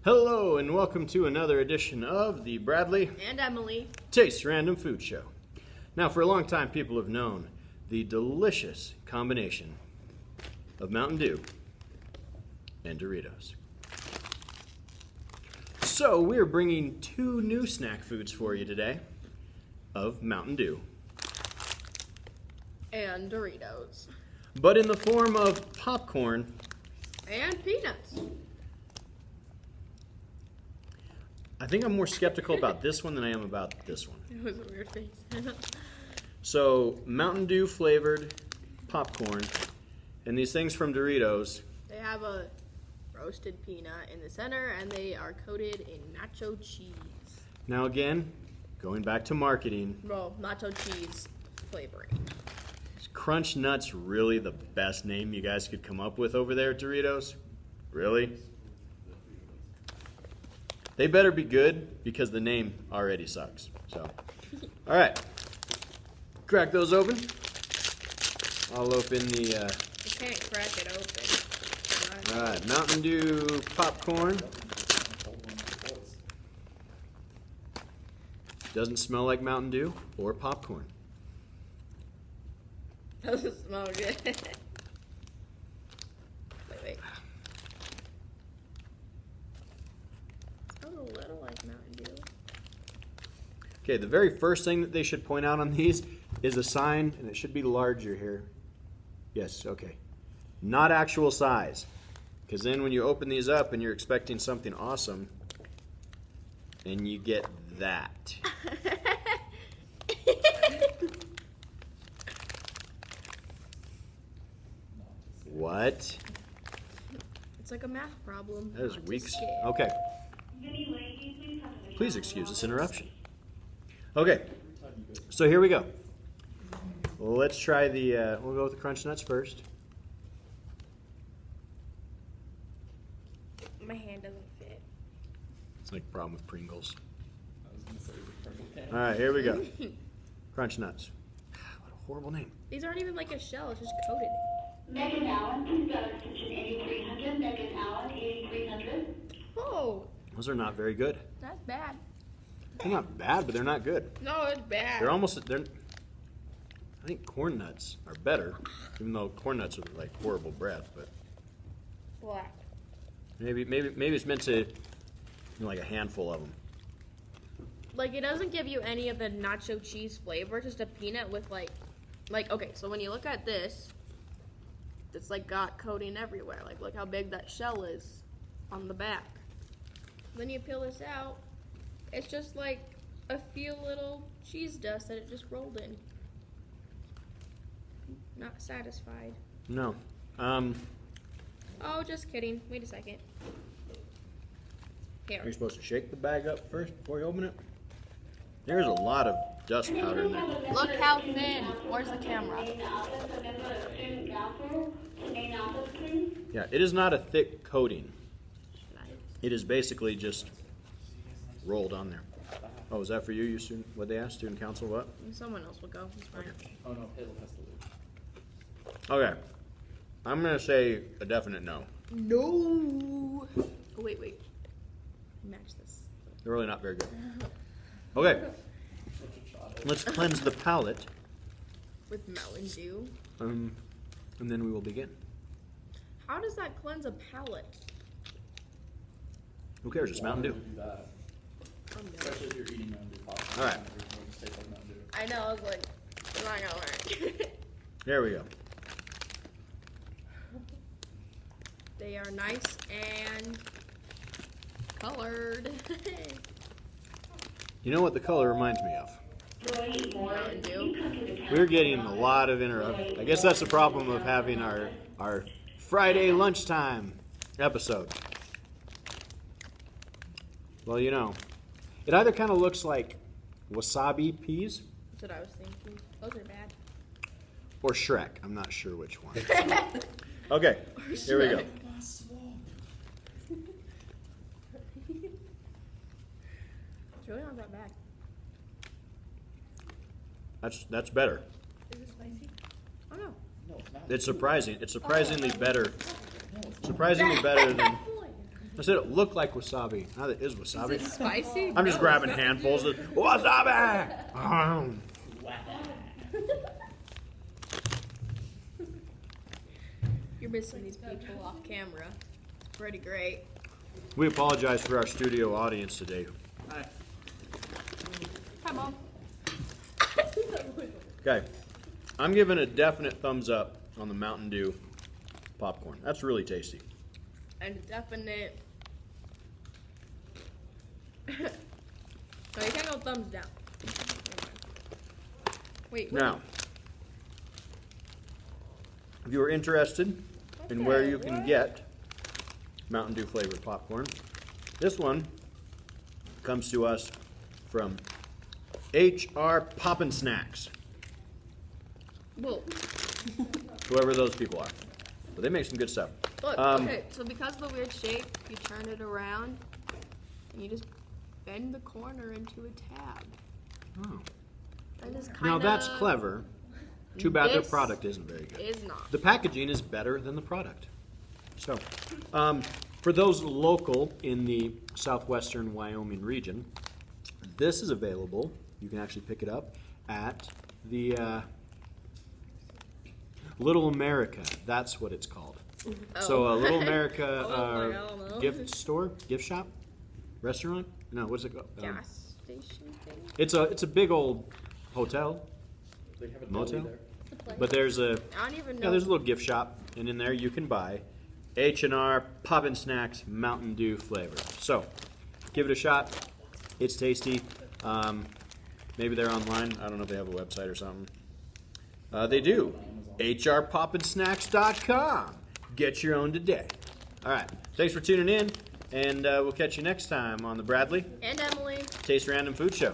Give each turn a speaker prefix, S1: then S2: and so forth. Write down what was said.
S1: Hello and welcome to another edition of the Bradlee
S2: and Emmalee
S1: Taste Random Food Show. Now, for a long time, people have known the delicious combination of Mountain Dew and Doritos. So we're bringing two new snack foods for you today of Mountain Dew,
S2: and Doritos
S1: but in the form of popcorn
S2: and peanuts.
S1: I think I'm more skeptical about this one than I am about this one.
S2: It was a weird face.
S1: So, Mountain Dew flavored popcorn, and these things from Doritos.
S2: They have a roasted peanut in the center, and they are coated in nacho cheese.
S1: Now again, going back to marketing,
S2: Well, nacho cheese flavoring.
S1: is Crunch Nuts really the best name you guys could come up with over there at Doritos? Really? They better be good because the name already sucks. So, all right, crack those open. I'll open the.
S2: You can't crack it open.
S1: All right, Mountain Dew popcorn. Doesn't smell like Mountain Dew or popcorn.
S2: Doesn't smell good. Wait. Smells a little like Mountain Dew.
S1: Okay, the very first thing that they should point out on these is a sign, and it should be larger here. Yes, okay. Not actual size. Because then when you open these up and you're expecting something awesome, and you get that. What?
S2: It's like a math problem.
S1: That is
S2: not to
S1: weak.
S2: scale.
S1: Okay. Please excuse this interruption. Okay, so here we go. Let's try the, we'll go with the Crunch Nuts first.
S2: My hand doesn't fit.
S1: It's like a problem with Pringles. All right, here we go. Crunch Nuts. What a horrible name.
S2: These aren't even like a shell, it's just coated.
S3: Megan Allen, please go to extension 8300. Megan Allen, 8300.
S2: Oh,
S1: Those are not very good.
S2: that's bad.
S1: They're not bad, but they're not good.
S2: No, it's bad.
S1: They're almost, I think Corn Nuts are better, even though Corn Nuts are like horrible breath, but
S2: black.
S1: maybe it's meant to, like a handful of them.
S2: Like, it doesn't give you any of the nacho cheese flavor, just a peanut with like, okay, so when you look at this, it's like got coating everywhere. Like, look how big that shell is on the back. Then you peel this out, it's just like a few little cheese dust that it just rolled in. Not satisfied.
S1: No.
S2: Oh, just kidding. Wait a second. Here.
S1: Are you supposed to shake the bag up first before you open it? There's a lot of dust powder in there.
S2: Look how thin. Where's the camera?
S3: Main office, a member of student council. Main office, please.
S1: Yeah, it is not a thick coating. It is basically just rolled on there. Oh, is that for you, student? What they asked? Student council, what?
S2: Someone else will go. It's fine.
S4: Oh no, Halo has to leave.
S1: Okay. I'm going to say a definite no.
S2: No. Oh, wait. Match this.
S1: They're really not very good. Okay. Let's cleanse the palate,
S2: With Mountain Dew.
S1: and then we will begin.
S2: How does that cleanse a palate?
S1: Who cares? It's Mountain Dew.
S4: Do that.
S2: I'm done.
S4: Especially if you're eating Mountain Dew popcorn.
S1: All right.
S4: Everything just tastes like Mountain Dew.
S2: I know. I was like, it's not gonna work.
S1: There we go.
S2: They are nice and colored.
S1: You know what the color reminds me of?
S2: Mountain Dew.
S1: We're getting a lot of interruptions. I guess that's the problem of having our Friday lunchtime episode. Well, you know, it either kind of looks like wasabi peas
S2: That's what I was thinking. Those are bad.
S1: or Shrek. I'm not sure which one. Okay, here we go.
S2: It's really not that bad.
S1: That's better.
S2: Is it spicy? Oh no.
S4: No, it's not.
S1: It's surprising. It's surprisingly better. Surprisingly better than I said it looked like wasabi. Now that is wasabi.
S2: Is it spicy?
S1: I'm just
S2: No.
S1: grabbing handfuls of wasabi.
S2: You're missing these people off camera. It's pretty great.
S1: We apologize for our studio audience today.
S4: Hi.
S2: Hi, Mom.
S1: Okay, I'm giving a definite thumbs up on the Mountain Dew popcorn. That's really tasty.
S2: And definite. No, you can't go thumbs down. Wait.
S1: Now, if you are interested in where you can get Mountain Dew flavored popcorn, this one comes to us from HR Poppin' Snacks,
S2: Whoa.
S1: whoever those people are. But they make some good stuff.
S2: Look, okay, so because of the weird shape, you turn it around and you just bend the corner into a tab.
S1: Oh.
S2: That is
S1: Now
S2: kinda
S1: that's clever. Too bad their
S2: This
S1: product isn't very good.
S2: is not.
S1: The packaging is better than the product. So, for those local in the southwestern Wyoming region, this is available. You can actually pick it up at the Little America. That's what it's called. So, Little America
S2: Oh, I don't know.
S1: gift store, gift shop, restaurant. No, what's it called?
S2: Gas station thing.
S1: It's a big old hotel,
S4: They have a
S1: motel.
S4: deli there.
S1: But there's a
S2: I don't even know.
S1: yeah, there's a little gift shop, and in there you can buy H&R Poppin' Snacks Mountain Dew flavor. So, give it a shot. It's tasty. Maybe they're online. I don't know if they have a website or something. They do. hrpoppinsnacks.com. Get your own today. All right. Thanks for tuning in, and we'll catch you next time on the Bradlee
S2: And Emily.
S1: Taste Random Food Show.